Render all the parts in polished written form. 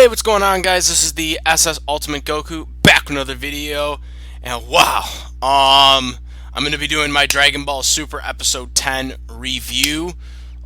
Hey, what's going on, guys? This is the SS Ultimate Goku back with another video, and wow, I'm gonna be doing my Dragon Ball Super Episode 10 review.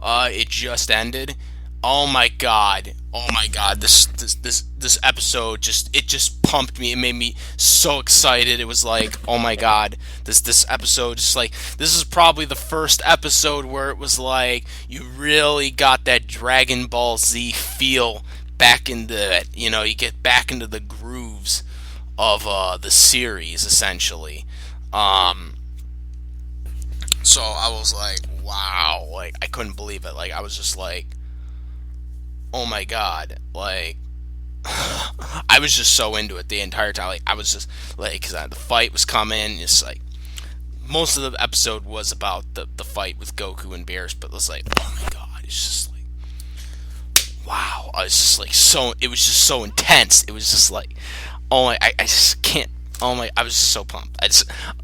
It just ended. Oh my god, this episode just pumped me. It made me so excited. It was like, oh my god, this episode just like this is probably the first episode where it was like you really got that Dragon Ball Z feel back into it. You get back into the grooves of the series essentially. Um, so I was like, wow, like I couldn't believe it. Like I was just like, oh my god, like I was just so into it the entire time. Like I was just like, because the fight was coming. It's like most of the episode was about the fight with Goku and Beerus, but it was like, oh my god, it's just like, wow. I was just like so. It was just so intense. It was just like, oh my, I just can't. Oh my, I was just so pumped.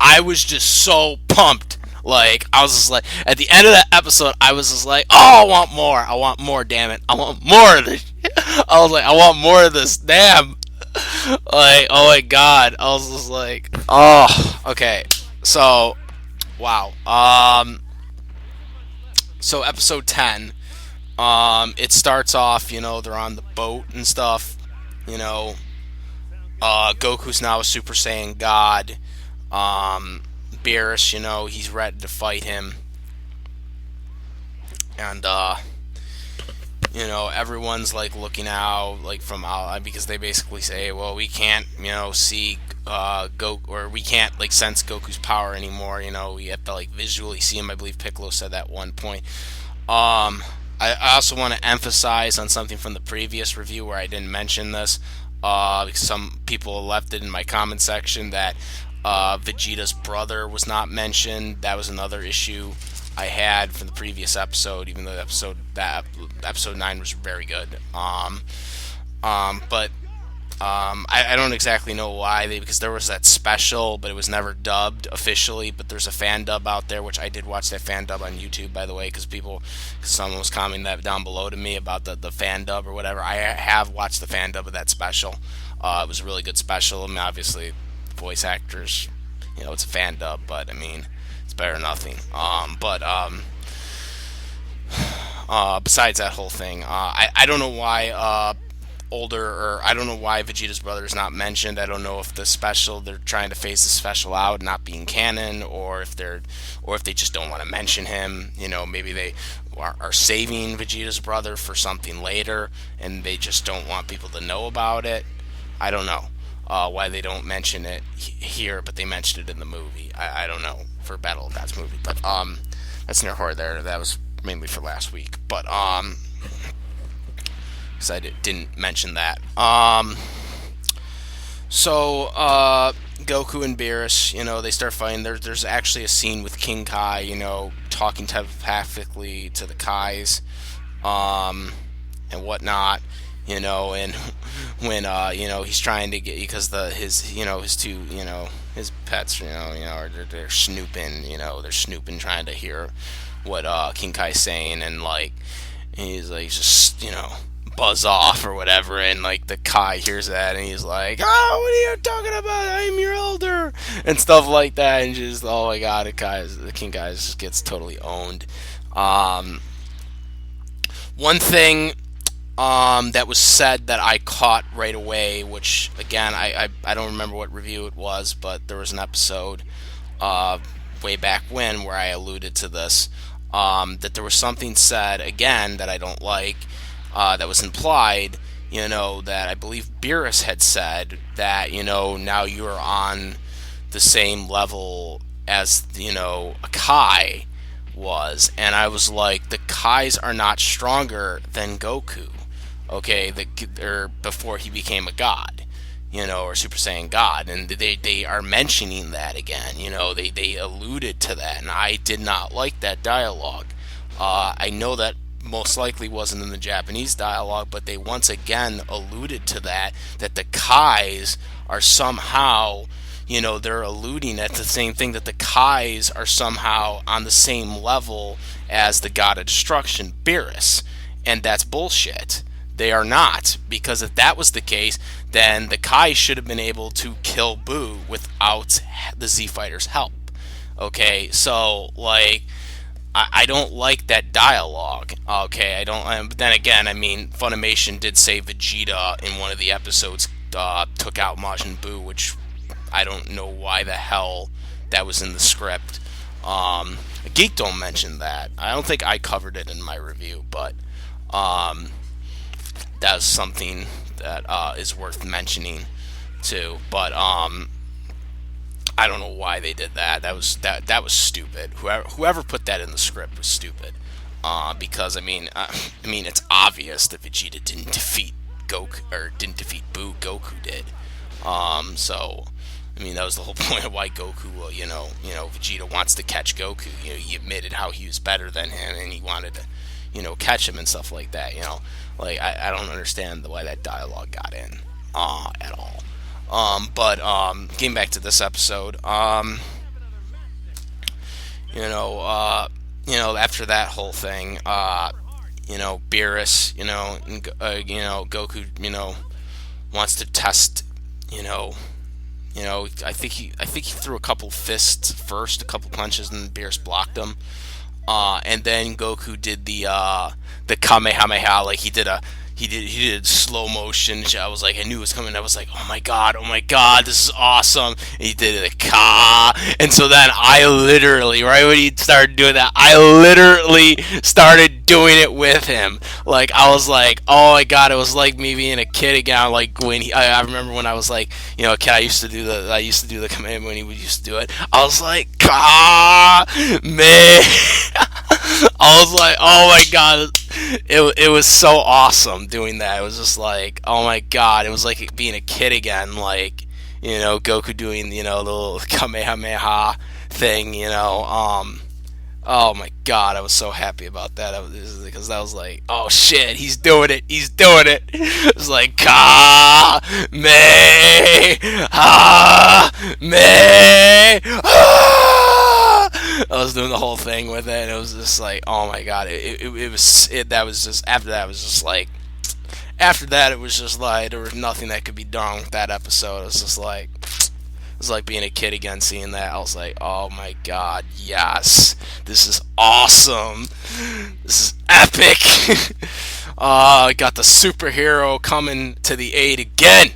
I was just so pumped. Like I was just like, at the end of that episode, I was just like, oh, I want more. I want more. Damn it, I want more of this. I was like, I want more of this. Damn. Like, oh my god. I was just like, oh, okay. So, wow. So episode 10. It starts off. They're on the boat and stuff. You know, Goku's now a Super Saiyan God. Beerus, he's ready to fight him, and everyone's like looking out, like from out, because they basically say, well, we can't, see Goku, or we can't like sense Goku's power anymore. We have to like visually see him. I believe Piccolo said that at one point. I also want to emphasize on something from the previous review where I didn't mention this, because some people left it in my comment section that Vegeta's brother was not mentioned. That was another issue I had from the previous episode, even though episode 9 was very good. But I don't exactly know why because there was that special, but it was never dubbed officially. But there's a fan dub out there, which I did watch that fan dub on YouTube, by the way, because someone was commenting that down below to me about the fan dub or whatever. I have watched the fan dub of that special. It was a really good special. I mean, obviously, voice actors, it's a fan dub, but I mean, it's better than nothing. Besides that whole thing, I don't know why I don't know why Vegeta's brother is not mentioned. I don't know if they're trying to phase the special out, not being canon, or if they just don't want to mention him. Maybe they are saving Vegeta's brother for something later, and they just don't want people to know about it. I don't know why they don't mention it here, but they mentioned it in the movie. I don't know, for Battle of Gods movie, but that's near horror there. That was mainly for last week, but because I didn't mention that. So Goku and Beerus, they start fighting. There's actually a scene with King Kai, talking telepathically to the Kais, and whatnot. And when he's trying to get, because his two his pets they're snooping, they're snooping, trying to hear what King Kai's saying, and like he's like just buzz off or whatever, and like the Kai hears that and he's like, oh, what are you talking about, I'm your elder, and stuff like that, and just, oh my god, the King Kai just gets totally owned. One thing that was said that I caught right away, which again I don't remember what review it was, but there was an episode way back when where I alluded to this, that there was something said again that I don't like, that was implied, that I believe Beerus had said that, now you're on the same level as, a Kai was. And I was like, the Kais are not stronger than Goku, okay, or before he became a god, or Super Saiyan God, and they are mentioning that again, they alluded to that, and I did not like that dialogue. I know that most likely wasn't in the Japanese dialogue, but they once again alluded to that the Kais are somehow, they're alluding at the same thing, that the Kais are somehow on the same level as the God of Destruction, Beerus, and that's bullshit. They are not, because if that was the case, then the Kai should have been able to kill Boo without the Z Fighters' help. Okay, so like I don't like that dialogue. Okay, I don't. But then again, I mean, Funimation did say Vegeta in one of the episodes took out Majin Buu, which I don't know why the hell that was in the script. Geek don't mention that. I don't think I covered it in my review, but um, that's something that is worth mentioning too. But I don't know why they did that. That was stupid. Whoever put that in the script was stupid. Because I mean, it's obvious that Vegeta didn't defeat Goku or didn't defeat Boo. Goku did. So I mean, that was the whole point of why Goku, Vegeta wants to catch Goku. He admitted how he was better than him, and he wanted to, catch him and stuff like that. Like I don't understand why that dialogue got in, at all. But getting back to this episode, after that whole thing, Beerus, and, Goku, wants to test, I think he threw a couple fists first, a couple punches, and Beerus blocked him. And then Goku did the Kamehameha, like he did slow motion. I was like, I knew it was coming. I was like, oh my god, this is awesome. And he did the ka, and so then I literally, right when he started doing that, I literally started doing it with him. Like I was like, oh my god, it was like me being a kid again. Like when I remember when I was like, a kid, I used to do the command when he used to do it. I was like, ka, man. I was like, oh my god, it was so awesome doing that. It was just like, oh my god, it was like being a kid again, like, Goku doing, the little Kamehameha thing, oh my god, I was so happy about that. Because I was like, oh shit, he's doing it. It was like, Ka, Me, Ha, Me, Ha. I was doing the whole thing with it, and it was just like, oh my god, that was just, after that, it was just like, after that, it was just like, there was nothing that could be done with that episode. It was just like, it was like being a kid again, seeing that. I was like, oh my god, yes, this is awesome, this is epic. I got the superhero coming to the aid again.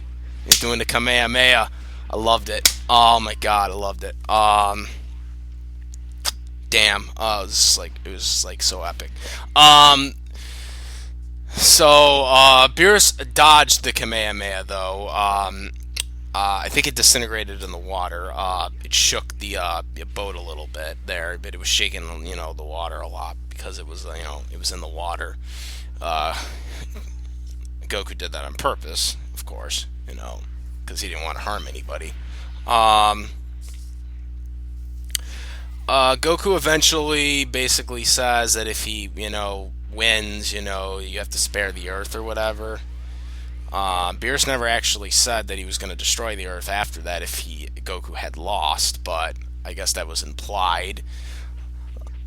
He's doing the Kamehameha. I loved it. Oh my god, I loved it. Damn, it was just like so epic. So Beerus dodged the Kamehameha though. I think it disintegrated in the water. It shook the boat a little bit there, but it was shaking, the water a lot because it was, it was in the water. Goku did that on purpose, of course, because he didn't want to harm anybody. Goku eventually basically says that if he, wins, you have to spare the Earth or whatever. Beerus never actually said that he was going to destroy the Earth after that if Goku had lost, but I guess that was implied,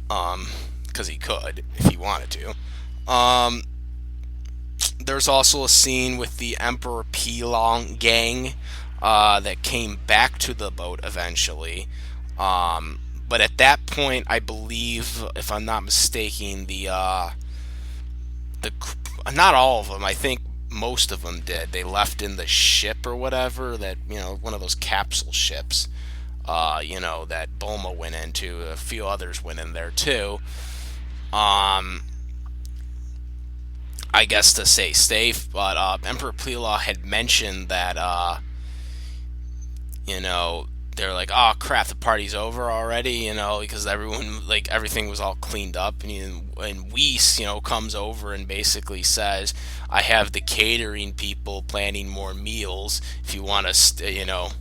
because he could if he wanted to. There's also a scene with the Emperor Pilong gang that came back to the boat eventually. But at that point, I believe, if I'm not mistaken, the not all of them, I think most of them did. They left in the ship or whatever, that, one of those capsule ships, that Bulma went into. A few others went in there too. I guess to stay safe, but Emperor Pilong had mentioned that, they're like, oh crap, the party's over already, because everyone, like, everything was all cleaned up, and Whis, comes over and basically says, I have the catering people planning more meals if you want to,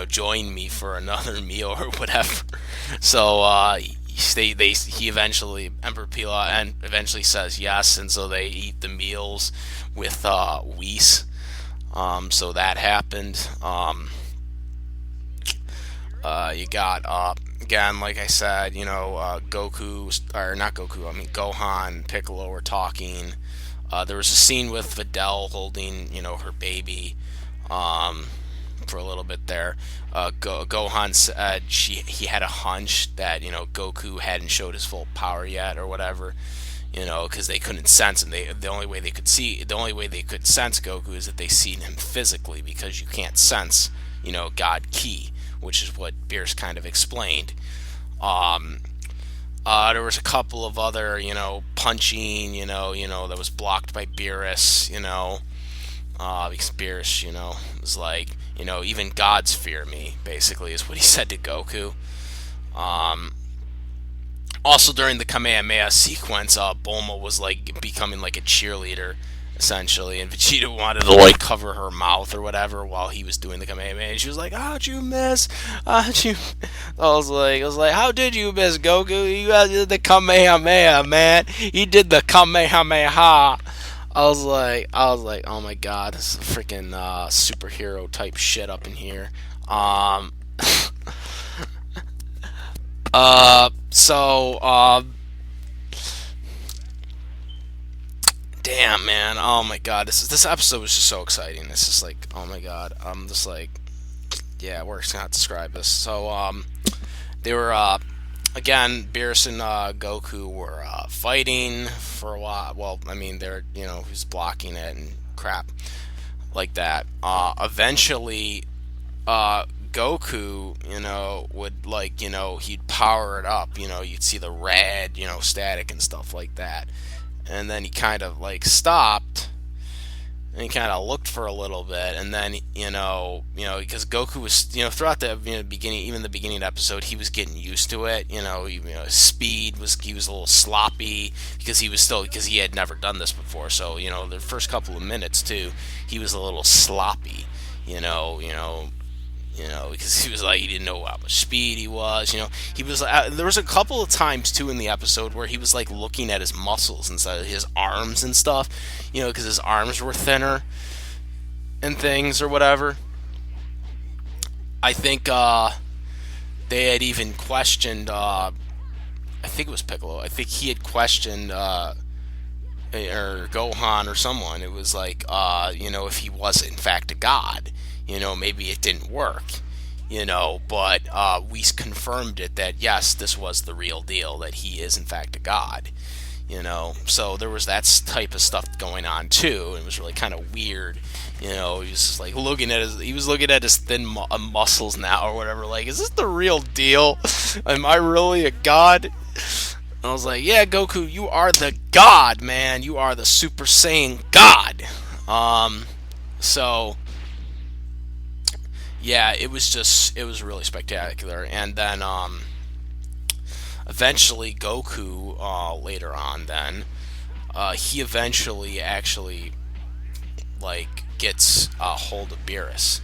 join me for another meal or whatever. So he eventually, Emperor Pilong eventually says yes, and so they eat the meals with Whis. So that happened. You got, again, like I said, Goku, or not Goku, I mean Gohan, Piccolo were talking. There was a scene with Videl holding, her baby, for a little bit there. Gohan said he had a hunch that Goku hadn't showed his full power yet or whatever. Because they couldn't sense him. The only way they could sense Goku is that they seen him physically, because you can't sense, God Ki, which is what Beerus kind of explained. Um, there was a couple of other, punching, that was blocked by Beerus, because Beerus, was like, even gods fear me, basically, is what he said to Goku. Um, Also, during the Kamehameha sequence, Bulma was like becoming like a cheerleader, essentially, and Vegeta wanted to like cover her mouth or whatever while he was doing the Kamehameha. And she was like, "How'd you miss? How'd you?" I was like, "How did you miss, Goku? You did the Kamehameha, man. He did the Kamehameha." I was like, oh my god, this is freaking superhero type shit up in here. Um, so, damn, man. Oh my god, this episode was just so exciting. It's just like, oh my god. I'm just like, yeah, words cannot describe this. So, they were, again, Beerus and Goku were fighting for a while. Well, I mean, they're, he was blocking it and crap like that. Eventually, Goku, would like, he'd power it up. You'd see the red, static and stuff like that. And then he kind of like stopped, and he kind of looked for a little bit, and then because Goku was, throughout the beginning, even the beginning of the episode, he was getting used to it. His speed was, he was a little sloppy because he had never done this before. So the first couple of minutes too, he was a little sloppy. Because he was like, he didn't know how much speed he was. He was. There was a couple of times too in the episode where he was like looking at his muscles instead of his arms and stuff. Because his arms were thinner and things or whatever. I think they had even questioned. I think it was Piccolo. I think he had questioned. Or Gohan or someone. It was like, if he was in fact a god. Maybe it didn't work, but we confirmed it that yes, this was the real deal, that he is in fact a god, so there was that type of stuff going on too. It was really kind of weird, he was just like looking at his thin muscles now or whatever, like, is this the real deal? Am I really a god? I was like, yeah, Goku, you are the god, man. You are the Super Saiyan god. So yeah, it was really spectacular. And then eventually Goku, later on, then he eventually actually like gets a hold of Beerus.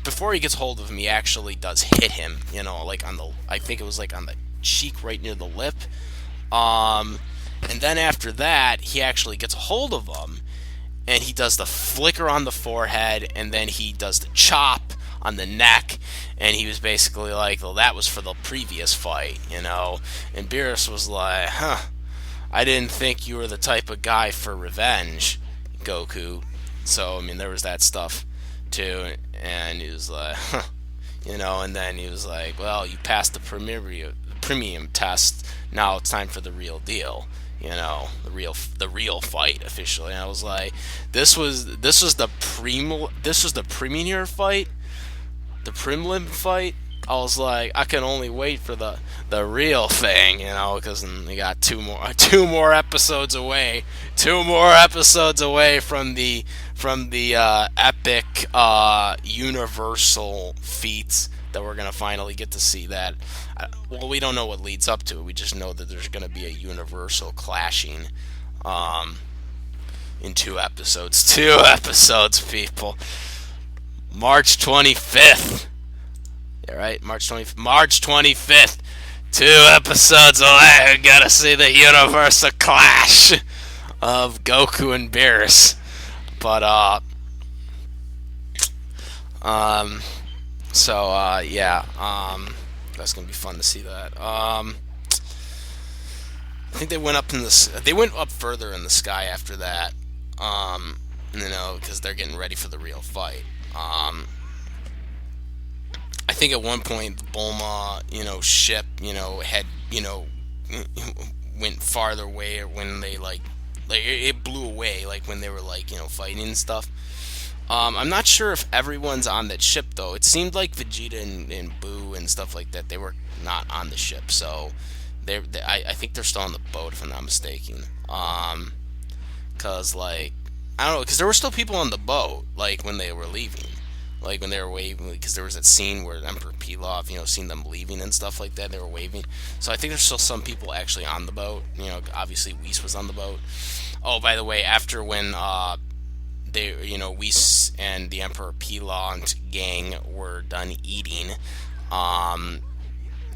Before he gets hold of him, he actually does hit him. Like I think it was like on the cheek, right near the lip. And then after that, he actually gets a hold of him, and he does the flicker on the forehead, and then he does the chop on the neck, and he was basically like, well, that was for the previous fight, And Beerus was like, I didn't think you were the type of guy for revenge, Goku. So, I mean, there was that stuff, too, and he was like, and then he was like, well, you passed the premium test, now it's time for the real deal. The real fight officially. And I was like, this was the premier fight, the prelim fight. I was like, I can only wait for the real thing, because we got two more episodes away, from the epic universal feats that we're gonna finally get to see. That, well, we don't know what leads up to it. We just know that there's gonna be a universal clashing in 2 episodes. 2 episodes, people. March 25th. Yeah, right? March 25th. 2 episodes away. We gotta see the universal clash of Goku and Beerus. But, yeah, that's gonna be fun to see that. I think they went up in this. They went up further in the sky after that. Because they're getting ready for the real fight. I think at one point the Bulma, ship, had, went farther away when they like it blew away, like when they were like, fighting and stuff. I'm not sure if everyone's on that ship though. It seemed like Vegeta and Boo and stuff like that. They were not on the ship, so I think they're still on the boat if I'm not mistaken. Cause like I don't know, cause there were still people on the boat like when they were leaving, like when they were waving. Because there was that scene where Emperor Pilaf, seen them leaving and stuff like that. They were waving, so I think there's still some people actually on the boat. Obviously Whis was on the boat. Oh, by the way, after when Whis and the Emperor Pilaf gang were done eating, um,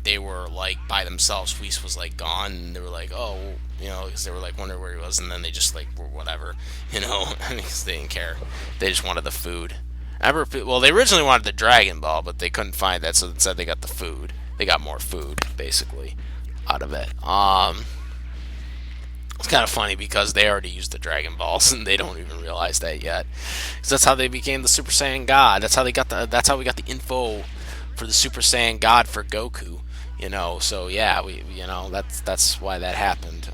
they were like by themselves. Whis was like gone, and they were like, oh, because they were like wondering where he was, and then they just like were whatever, because they didn't care. They just wanted the food. Well, they originally wanted the Dragon Ball, but they couldn't find that, so instead they got the food. They got more food, basically, out of it. It's kind of funny because they already used the Dragon Balls and they don't even realize that yet. Because that's how they became the Super Saiyan God. That's how they got the. That's how we got the info for the Super Saiyan God for Goku. So yeah, that's why that happened.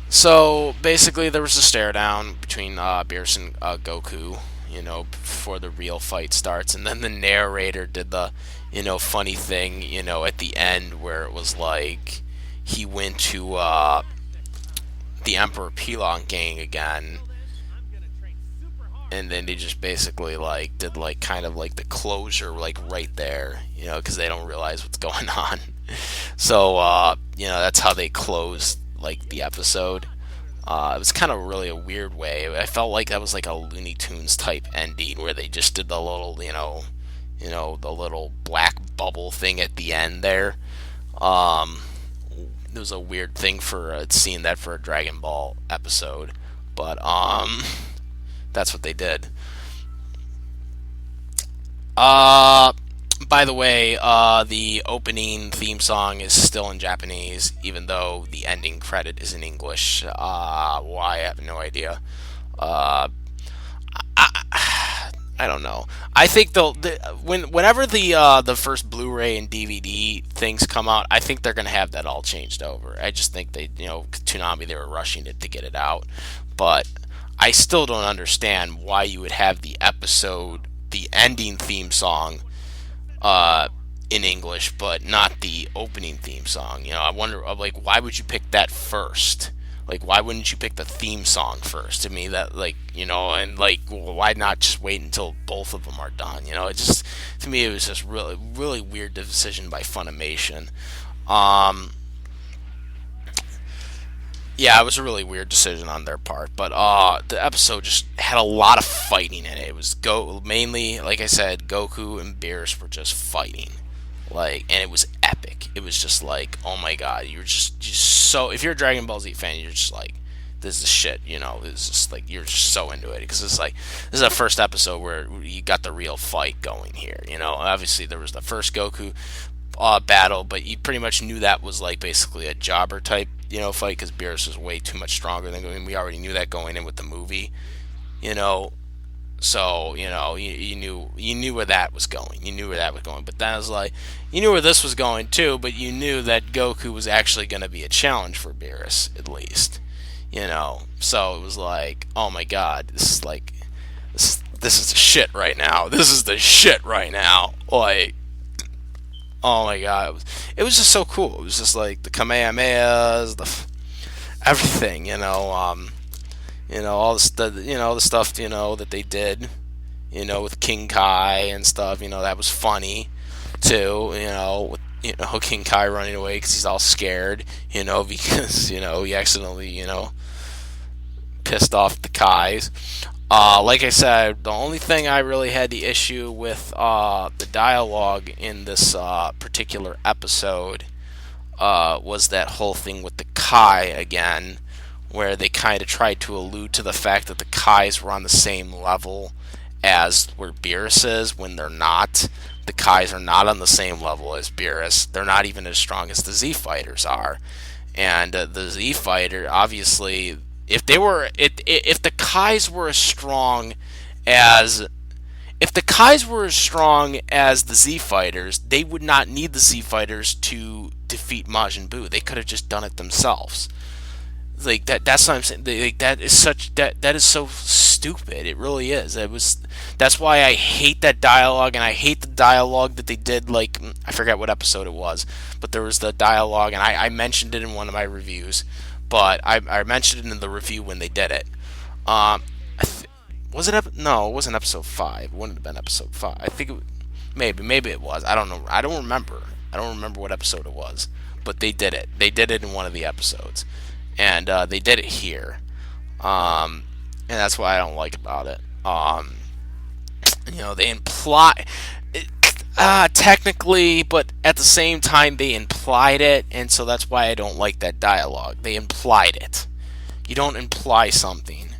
So basically, there was a stare down between Beerus and Goku, before the real fight starts, and then the narrator did the, funny thing, at the end where it was like he went to the Emperor Pilon gang again, and then they just basically like did like kind of like the closure like right there, because they don't realize what's going on. So that's how they closed like the episode. It was kind of really a weird way. I felt like that was like a Looney Tunes type ending where they just did the little, the little black bubble thing at the end there. It was a weird thing for seeing that for a Dragon Ball episode, but that's what they did. By the way, the opening theme song is still in Japanese, even though the ending credit is in English. Why? I have no idea. I don't know. I think whenever the first Blu-ray and DVD things come out, I think they're gonna have that all changed over. I just think Toonami, they were rushing it to get it out, but I still don't understand why you would have the ending theme song in English, but not the opening theme song. I wonder, like, why would you pick that first? Like, why wouldn't you pick the theme song first? To me, that, like, and, like, why not just wait until both of them are done? It just, to me, it was just really, really weird decision by Funimation. Yeah, it was a really weird decision on their part, but the episode just had a lot of fighting in it. It was mainly, like I said, Goku and Beerus were just fighting, and it was epic. It was just like, oh my god, you're just so. If you're a Dragon Ball Z fan, you're just like, this is shit. It's just like you're just so into it because it's like this is the first episode where you got the real fight going here. Obviously there was the first Goku battle, but you pretty much knew that was like basically a jobber type fight because Beerus was way too much stronger than we already knew that going in with the movie, so you knew where that was going. You knew where that was going, but that was like you knew where this was going too. But you knew that Goku was actually going to be a challenge for Beerus at least, So it was like, oh my god, this is like this is the shit right now. This is the shit right now. Like, oh my god, it was just so cool. It was just like the Kamehamehas, everything, all the stuff, that they did, with King Kai and stuff, that was funny too, with King Kai running away because he's all scared, because he accidentally, pissed off the Kais. Like I said, the only thing I really had the issue with the dialogue in this particular episode was that whole thing with the Kai again, where they kind of tried to allude to the fact that the Kais were on the same level as where Beerus is when they're not. The Kais are not on the same level as Beerus. They're not even as strong as the Z fighters are. And the Z fighter, obviously, if the Kais were as strong as if the Kais were as strong as the Z fighters, they would not need the Z fighters to defeat Majin Buu. They could have just done it themselves. Like that's what I'm saying. Like that is so stupid. It really is. That's why I hate that dialogue, and I hate the dialogue that they did. Like, I forget what episode it was, but there was the dialogue, and I mentioned it in one of my reviews, but I mentioned it in the review when they did it. Was it no, it wasn't episode 5. It wouldn't have been episode 5. I think maybe it was. I don't know. I don't remember. I don't remember what episode it was, but they did it. They did it in one of the episodes, and they did it here, and that's what I don't like about it. They imply technically, but at the same time they implied it, and so that's why I don't like that dialogue. They implied it. You don't imply something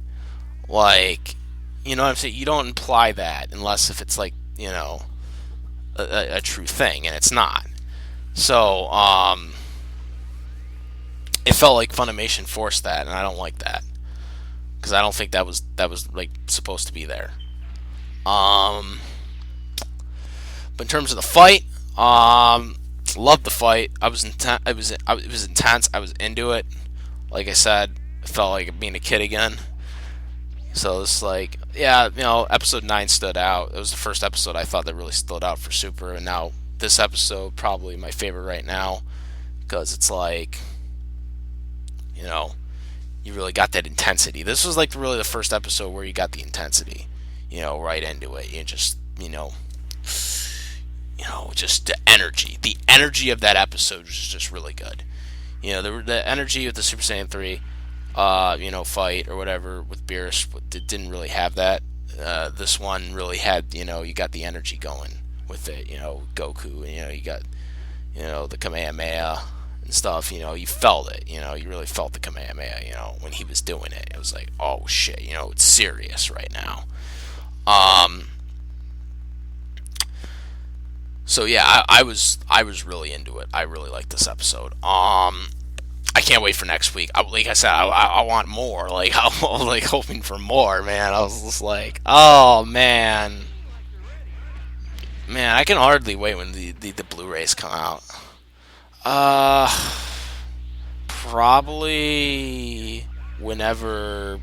like, you know what I'm saying? You don't imply that unless if it's like, a true thing, and it's not. So, it felt like Funimation forced that, and I don't like that because I don't think that was like supposed to be there. But in terms of the fight, loved the fight. I was intense. It was intense. I was into it. Like I said, it felt like being a kid again. So it's like, yeah, episode 9 stood out. It was the first episode I thought that really stood out for Super, and now this episode probably my favorite right now because it's like, you really got that intensity. This was like really the first episode where you got the intensity, right into it. You just, just the energy. The energy of that episode was just really good. The energy of the Super Saiyan 3, fight or whatever with Beerus didn't really have that. This one really had, you got the energy going with it. Goku, and you got, the Kamehameha and stuff. You felt it. You really felt the Kamehameha. When he was doing it, it was like, oh shit. It's serious right now. So yeah, I was really into it. I really liked this episode. I can't wait for next week. Like I said, I want more. Like I'm like hoping for more, man. I was just like, oh man, I can hardly wait when the Blu-rays come out. Probably whenever,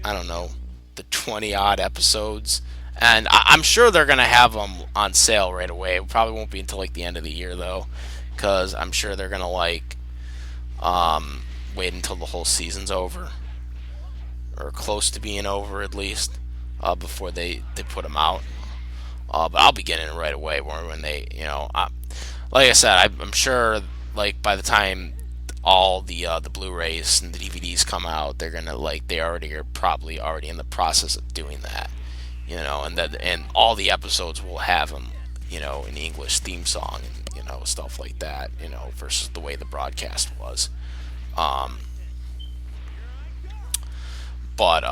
I don't know, the 20 odd episodes. And I'm sure they're going to have them on sale right away. It probably won't be until like the end of the year though, because I'm sure they're going to wait until the whole season's over, or close to being over at least, before they put them out. But I'll be getting it right away when they, like I said, I'm sure like by the time all the Blu-rays and the DVDs come out, they're gonna they already are probably already in the process of doing that, and all the episodes will have them, an English theme song and stuff like that, versus the way the broadcast was. But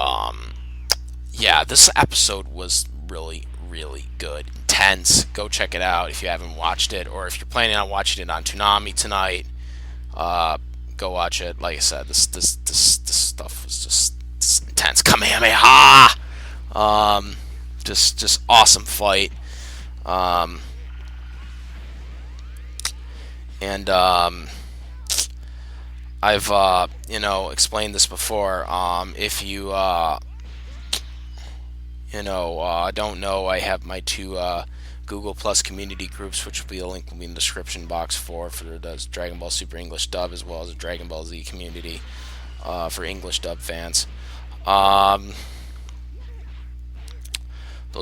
yeah, this episode was really, really good, intense. Go check it out if you haven't watched it, or if you're planning on watching it on Toonami tonight. Go watch it. Like I said, this stuff was just intense. Kamehameha! Just awesome fight. And I've explained this before. If you don't know, I have my 2 Google Plus community groups, which will be a link will be in the description box for the Dragon Ball Super English dub, as well as the Dragon Ball Z community for English dub fans. Those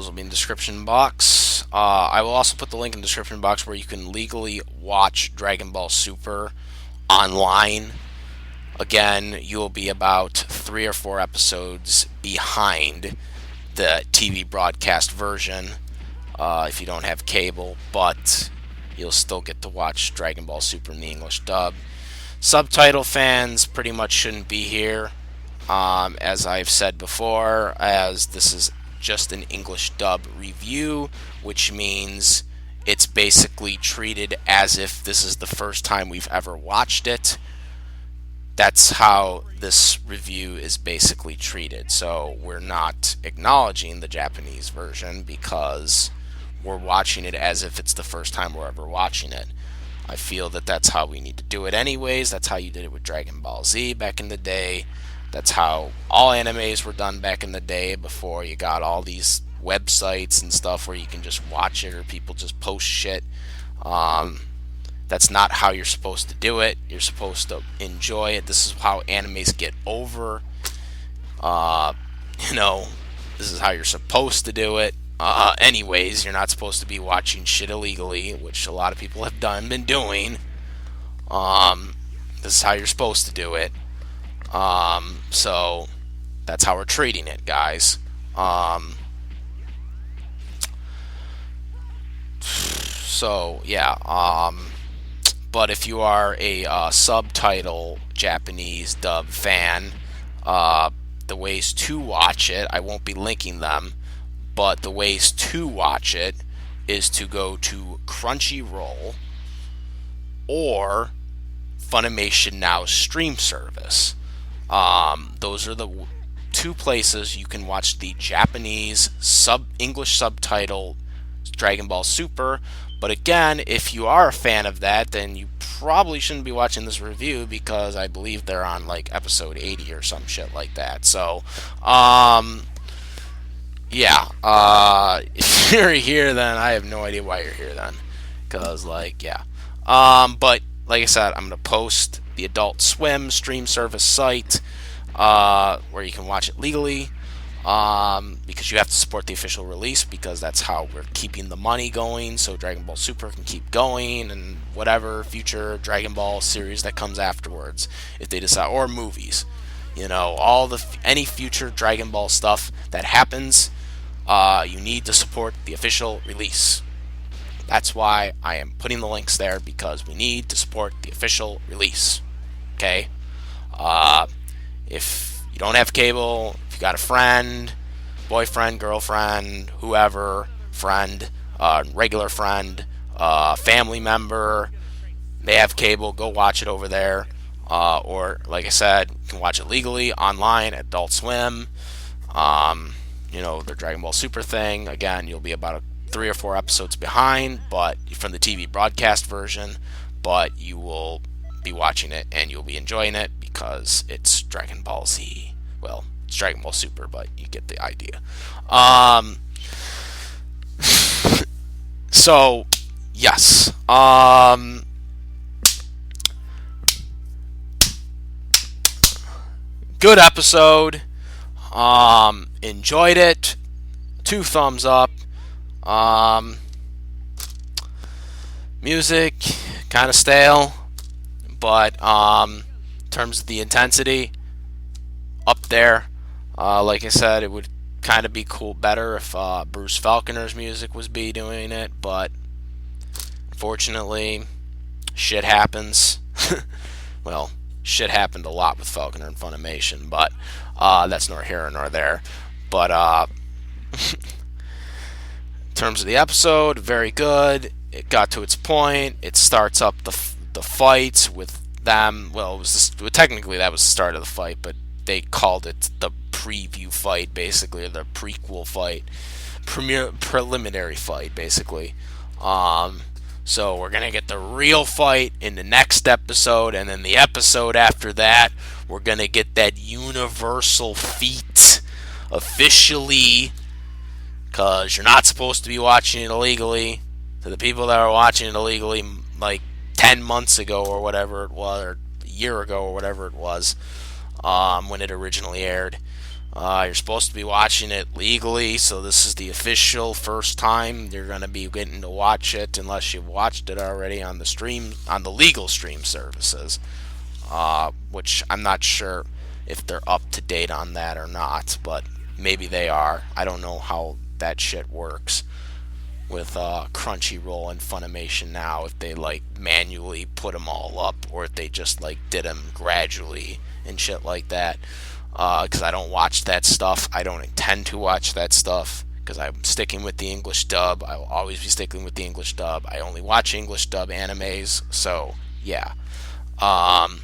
will be in the description box. I will also put the link in the description box where you can legally watch Dragon Ball Super online. Again, you will be about 3 or 4 episodes behind the TV broadcast version if you don't have cable, but you'll still get to watch Dragon Ball Super in the English dub. Subtitle fans pretty much shouldn't be here, as I've said before, as this is just an English dub review, which means it's basically treated as if this is the first time we've ever watched it. That's how this review is basically treated. So we're not acknowledging the Japanese version because we're watching it as if it's the first time we're ever watching it. I feel that that's how we need to do it anyways. That's how you did it with Dragon Ball Z back in the day. That's how all animes were done back in the day before you got all these websites and stuff where you can just watch it or people just post shit. That's not how you're supposed to do it. You're supposed to enjoy it. This is how animes get over. This is how you're supposed to do it. Anyways, you're not supposed to be watching shit illegally, which a lot of people have been doing. This is how you're supposed to do it. So that's how we're treating it, guys. But if you are a subtitle Japanese dub fan, the ways to watch it, I won't be linking them, but the ways to watch it is to go to Crunchyroll or Funimation Now's stream service. Those are the two places you can watch the Japanese English subtitle Dragon Ball Super. But again, if you are a fan of that, then you probably shouldn't be watching this review because I believe they're on like episode 80 or some shit like that. So, if you're here, then I have no idea why you're here then. Because, but like I said, I'm going to post the Adult Swim stream service site where you can watch it legally. Because you have to support the official release because that's how we're keeping the money going so Dragon Ball Super can keep going and whatever future Dragon Ball series that comes afterwards if they decide, or movies, any future Dragon Ball stuff that happens, you need to support the official release. That's why I am putting the links there, because we need to support the official release. Okay? If you don't have cable, got a friend, boyfriend, girlfriend, whoever, friend, regular friend, family member, they have cable, go watch it over there. Or, like I said, you can watch it legally online at Adult Swim. Their Dragon Ball Super thing. Again, you'll be about 3 or 4 episodes behind, but from the TV broadcast version, but you will be watching it and you'll be enjoying it because it's Dragon Ball Z. Well, it's Dragon Ball Super, but you get the idea. So, yes. Good episode. Enjoyed it. 2 thumbs up. Music, kind of stale. But, in terms of the intensity, up there. Like I said, it would kind of be better if Bruce Falconer's music was doing it, but unfortunately, shit happens. Well, shit happened a lot with Falconer and Funimation, but that's nor here nor there. But in terms of the episode, very good. It got to its point. It starts up the fights with them. Well, technically that was the start of the fight, but they called it the preview fight, basically, or the prequel fight, preliminary fight, basically. So we're gonna get the real fight in the next episode, and then the episode after that, we're gonna get that universal feat officially, because you're not supposed to be watching it illegally. To the people that are watching it illegally, like 10 months ago or whatever it was, or a year ago or whatever it was, when it originally aired. You're supposed to be watching it legally, so this is the official first time you're going to be getting to watch it, unless you've watched it already on the legal stream services, which I'm not sure if they're up to date on that or not, but maybe they are. I don't know how that shit works with Crunchyroll and Funimation Now, if they manually put them all up, or if they just did them gradually and shit like that. because I don't watch that stuff. I don't intend to watch that stuff because I'm sticking with the English dub. I will always be sticking with the English dub. I only watch English dub animes, so yeah. Um,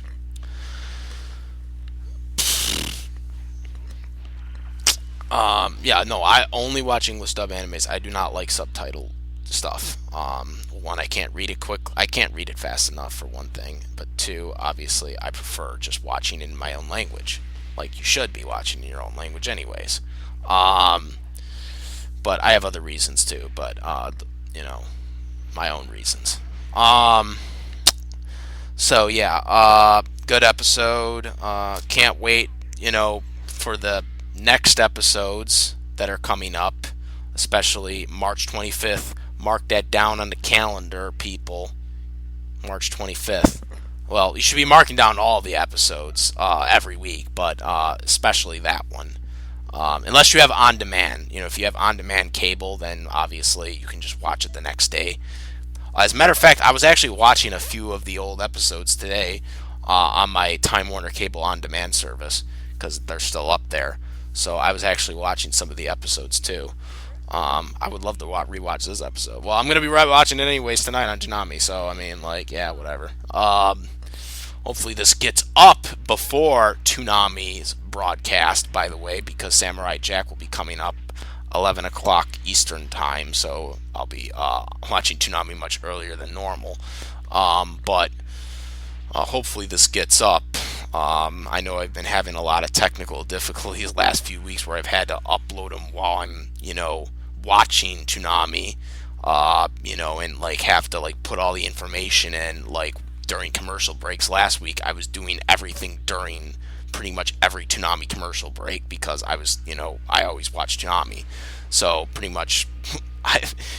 yeah, no, I only watch English dub animes. I do not like subtitle stuff. One, I can't read it quick. I can't read it fast enough for one thing, but two, obviously, I prefer just watching in my own language, like you should be watching in your own language, anyways. Um, but I have other reasons too. But you know, my own reasons. Um, so yeah, good episode. Can't wait, for the next episodes that are coming up, especially March 25th. Mark that down on the calendar, people. March 25th. Well, you should be marking down all the episodes every week, but especially that one. Unless you have on demand. If you have on demand cable, then obviously you can just watch it the next day. As a matter of fact, I was actually watching a few of the old episodes today on my Time Warner Cable on demand service because they're still up there. So I was actually watching some of the episodes too. I would love to rewatch this episode. Well, I'm going to be watching it anyways tonight on Janami, so I mean, like, yeah, whatever. Hopefully this gets up before Toonami's broadcast, by the way, because Samurai Jack will be coming up 11 o'clock Eastern time, so I'll be watching Toonami much earlier than normal. But hopefully this gets up. I know I've been having a lot of technical difficulties the last few weeks where I've had to upload them while I'm, watching Toonami, and like have to like put all the information in like during commercial breaks. Last week I was doing everything during pretty much every Toonami commercial break because I was, I always watch Toonami. So pretty much,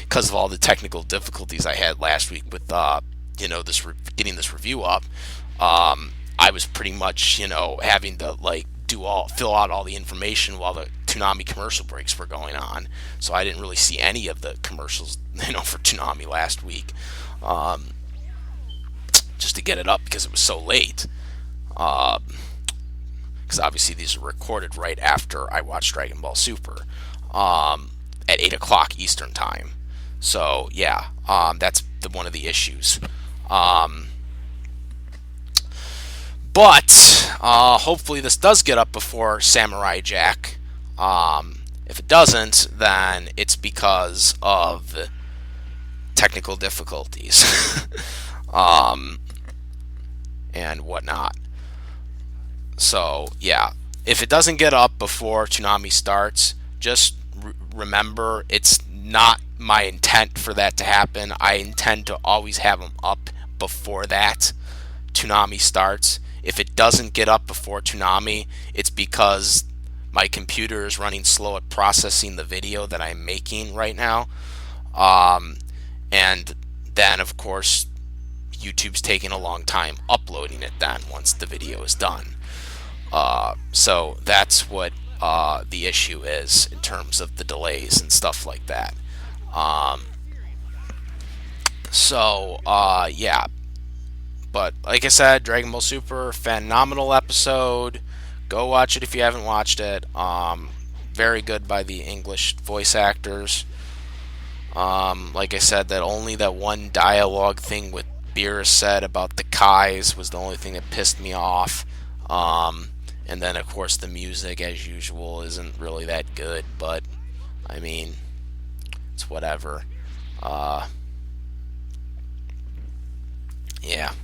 because of all the technical difficulties I had last week with, getting this review up, I was pretty much, having to like fill out all the information while the Toonami commercial breaks were going on. So I didn't really see any of the commercials, for Toonami last week, just to get it up because it was so late. Because obviously these are recorded right after I watched Dragon Ball Super, at 8 o'clock Eastern time. So yeah, that's one of the issues. But hopefully this does get up before Samurai Jack. If it doesn't, then it's because of technical difficulties and whatnot. So yeah, if it doesn't get up before Toonami starts, just remember it's not my intent for that to happen. I intend to always have them up before that Toonami starts. If it doesn't get up before Toonami, it's because my computer is running slow at processing the video that I'm making right now. And then, of course, YouTube's taking a long time uploading it then once the video is done. So that's what the issue is in terms of the delays and stuff like that. Yeah. But like I said, Dragon Ball Super, phenomenal episode. Go watch it if you haven't watched it. Very good by the English voice actors. Like I said, that one dialogue thing with Beerus said about the Kais was the only thing that pissed me off. And then, of course, the music, as usual, isn't really that good. But, I mean, it's whatever. Yeah.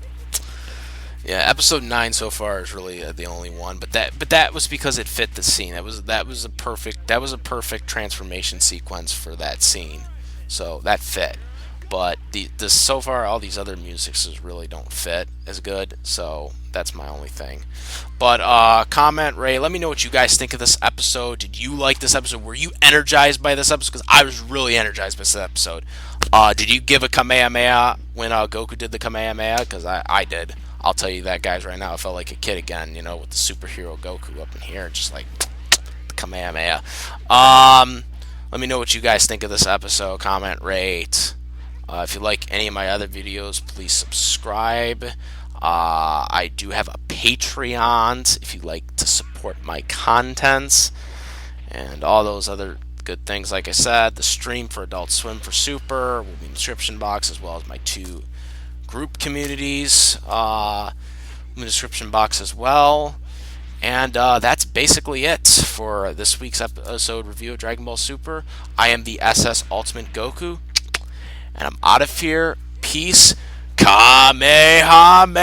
Yeah, episode 9 so far is really the only one, but that was because it fit the scene. That was a perfect transformation sequence for that scene, so that fit. But the so far all these other musics really don't fit as good, so that's my only thing. But comment, Ray, let me know what you guys think of this episode. Did you like this episode? Were you energized by this episode? Because I was really energized by this episode. Did you give a Kamehameha when Goku did the Kamehameha? Because I did. I'll tell you that, guys, right now. I felt like a kid again, with the superhero Goku up in here, just like Kamehameha. Let me know what you guys think of this episode. Comment, rate. If you like any of my other videos, please subscribe. I do have a Patreon if you'd like to support support my contents, and all those other good things. Like I said, the stream for Adult Swim for Super will be in the description box, as well as my 2 group communities in the description box as well. And that's basically it for this week's episode review of Dragon Ball Super. I am the SS Ultimate Goku, and I'm out of here. Peace. Kamehameha!